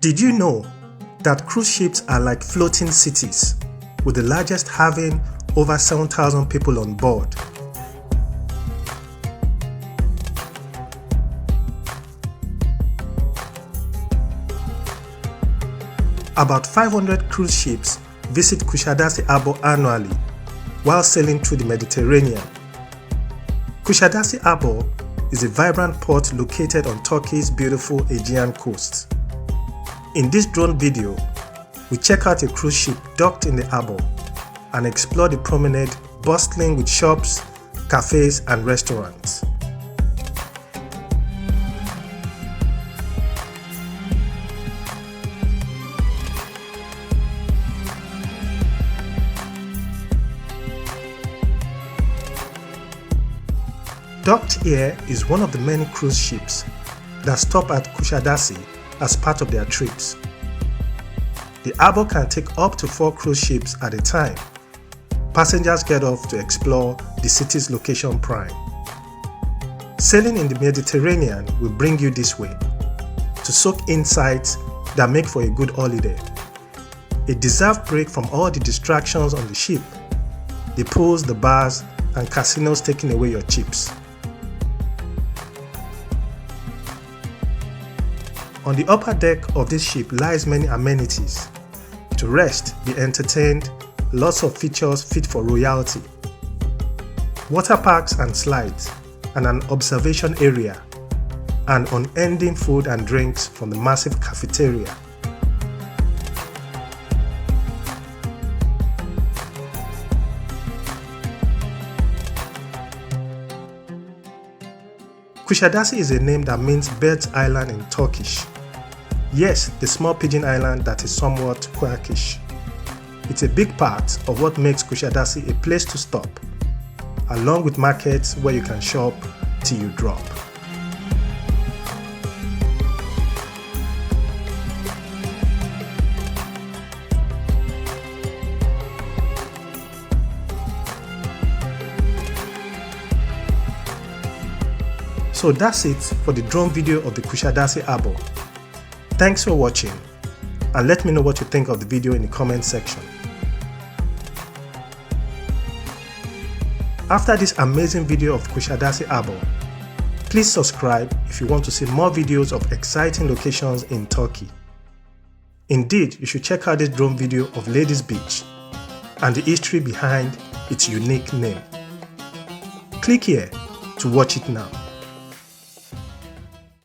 Did you know that cruise ships are like floating cities, with the largest having over 7,000 people on board? About 500 cruise ships visit Kusadasi Harbour annually while sailing through the Mediterranean. Kusadasi Harbour is a vibrant port located on Turkey's beautiful Aegean coast. In this drone video, we check out a cruise ship docked in the harbour and explore the promenade bustling with shops, cafes and restaurants. Docked here is one of the many cruise ships that stop at Kusadasi as part of their trips. The harbour can take up to 4 cruise ships at a time. Passengers get off to explore the city's location prime. Sailing in the Mediterranean will bring you this way, to soak insights that make for a good holiday. A deserved break from all the distractions on the ship, the pools, the bars and casinos taking away your chips. On the upper deck of this ship lies many amenities. To rest, be entertained, lots of features fit for royalty. Water parks and slides, and an observation area, and unending food and drinks from the massive cafeteria. Kusadasi is a name that means Bird's Island in Turkish. Yes, the small pigeon island that is somewhat quirkish. It's a big part of what makes Kusadasi a place to stop, along with markets where you can shop till you drop. So that's it for the drone video of the Kusadasi Harbour. Thanks for watching, and let me know what you think of the video in the comment section. After this amazing video of Kusadasi Harbour, please subscribe if you want to see more videos of exciting locations in Turkey. Indeed, you should check out this drone video of Ladies Beach and the history behind its unique name. Click here to watch it now.